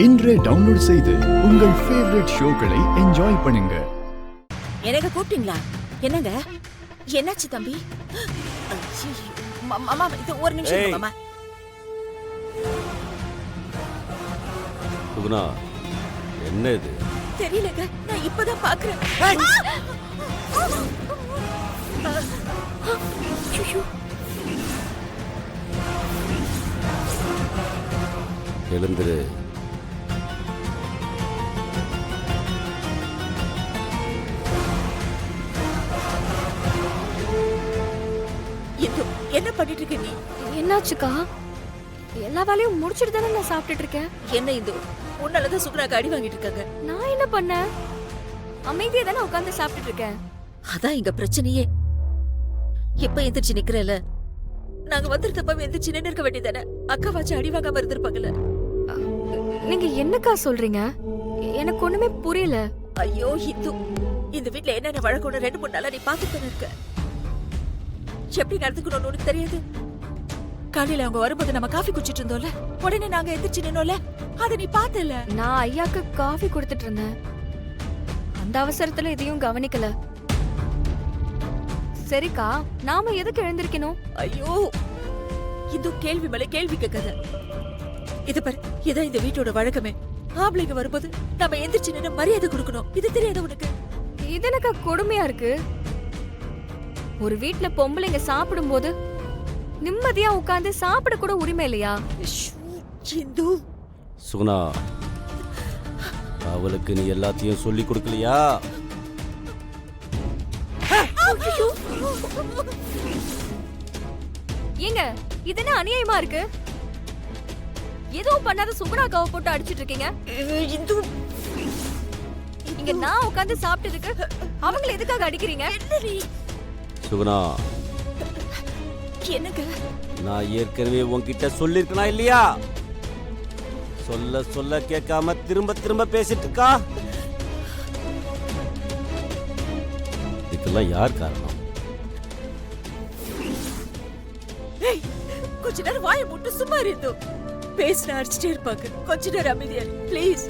இன்றே டவுன்லோட் செய்து உங்கள் ஃபேவரட் ஷோக்களை என்ஜாய் பண்ணுங்க. எனக்கு கூப்பிட்டீங்களா? என்னங்க என்னாச்சு தம்பி? மாமா இது ஒரு நிமிஷம் மாமா. சுகுணா, என்ன இது? தெரியலங்க, நான் இப்பதான் பாக்குறேன். எழுந்துரு. என்ன பண்ணிட்டு இருக்க நீ? என்னாச்சுக்கா? எல்லா வேலையும் முடிச்சிட்டு தானே நான் சாப்பிட்டுட்டு இருக்கேன். என்ன இது? உன்னாலதான் சுகுணாக்கு அடி வாங்கிட்டு இருக்காங்க. நான் என்ன பண்ணேன்? அமைதியா தானே உட்கார்ந்து சாப்பிட்டுட்டு இருக்கேன். அதான் இங்க பிரச்சனையே. இப்ப எந்திரிச்சு நிக்கிறல, நாங்க வந்துருந்தப்ப எந்திரிச்சு நின்று இருக்க வேண்டியதானே? அக்கா வாச்சு அடி வாங்காம இருந்திருப்பாங்கல்ல. நீங்க என்னக்கா சொல்றீங்க? எனக்கு ஒண்ணுமே புரியல. ஐயோ இந்து, இந்த வீட்ல என்னென்ன வழக்கம்னு 2-3 நாளா நீ பாத்துட்டு இருக்க. எப்படி நடந்துக்கணும்னு உனக்கு தெரியாது. காலையில அவங்க வரும்போது நம்ம காஃபி குடிச்சிட்டு இருந்தோம்ல, உடனே நாங்க எந்திரிச்சு நின்னோம்ல, அத நீ பார்த்தல. நான் ஐயாக்கு காஃபி கொடுத்துட்டு இருந்தேன். அந்த அவசரத்துல எதையும் கவனிக்கல. சரிக்கா, நாம எதுக்கு எழுந்திருக்கணும்? ஐயோ இது கேள்வி மேல கேள்வி கேட்காத. இது பாரு, இதான் இந்த வீட்டோட வழக்கமே. ஆம்பளைங்க வரும்போது நம்ம எந்திரிச்சு நின்னு மரியாதை கொடுக்கணும். இது தெரியாத உனக்கு? இது எனக்கா கொடுமையா இருக்கு? ஒரு வீட்ல பொம்பளைங்க சாப்பிடும் போது நிம்மதியா உட்கார்ந்து சாப்பிட கூட உரிமை இல்லையா? இந்து, சுகுணா, அவளுக்கு நீ எல்லாத்தையும் சொல்லி கொடுக்கலையா? ஏங்க, இது என்ன அநியாயமா இருக்கு? எதுவும் பண்ணாத சுகுணாக்காவை போட்டு அடிச்சிட்டு இருக்கீங்க. இந்து, இங்க நான் உட்கார்ந்து சாப்பிட்டதுக்கு அவங்களை எதுக்காக அடிக்கிறீங்க? சுகுணா, என்னங்க? நான் ஏற்கனவே உன்கிட்ட சொல்லிருக்கனா இல்லையா? சொல்ல சொல்ல கேட்காம திரும்ப திரும்ப பேசிட்டு இருக்கா. இதுக்கெல்லாம் யார் காரணம்? கொஞ்ச நேரம் வாயை மூட்டு சும்மா இருந்து. பேசின அடிச்சுட்டே இருப்பாங்க. கொஞ்ச நேரம் அமைதியா ப்ளீஸ்.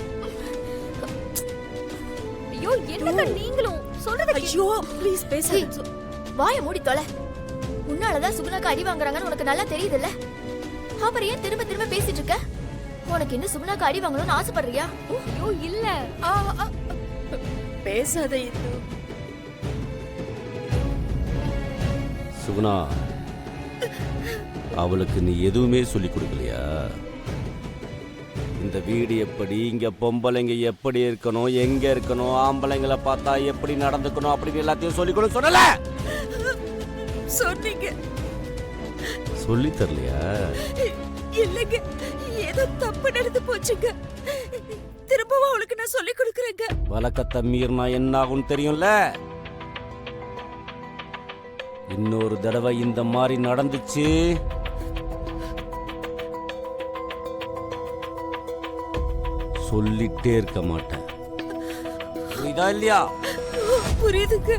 ஐயோ, என்னங்க நீங்களும் சொல்றது? ஐயோ ப்ளீஸ் பேசாத. வாயை மூடி தொலை. உன்னாலதான் சுகுணாக்கு அடி வாங்குறாங்கன்னு உனக்கு நல்லா தெரியுதுல்ல. அப்புறம் ஏன் திரும்ப திரும்ப பேசிட்டு இருக்க? உனக்கு என்ன சுகுணாக்கு அடி வாங்கணும்னு ஆசைப்படுறியா? ஐயோ இல்ல. பேசாத இந்து. சுகுணா, அவளுக்கு நீ எதுவுமே சொல்லி கொடுக்கலையா? இந்த வீடு எப்படி, இங்க பொம்பளைங்க எப்படி இருக்கணும், எங்க இருக்கணும், ஆம்பளைங்களை பார்த்தா எப்படி நடந்துக்கணும் அப்படின்னு எல்லாத்தையும் சொல்லி கொடுக்க சொல்லல? சொன்னீங்க. சொல்லி தரலையா? இல்லங்க, ஏதோ தப்பு நடந்து போச்சுங்க. திரும்பவும் அவளுக்கு நான் சொல்லி கொடுக்கறேங்க. வழக்கத்தை மீறினா என்ன ஆகும் தெரியும்ல? இன்னொரு தடவை இந்த மாதிரி நடந்துச்சு, சொல்லிட்டே இருக்க மாட்டேன். புரியுதா இல்லையா? புரியுதுங்க.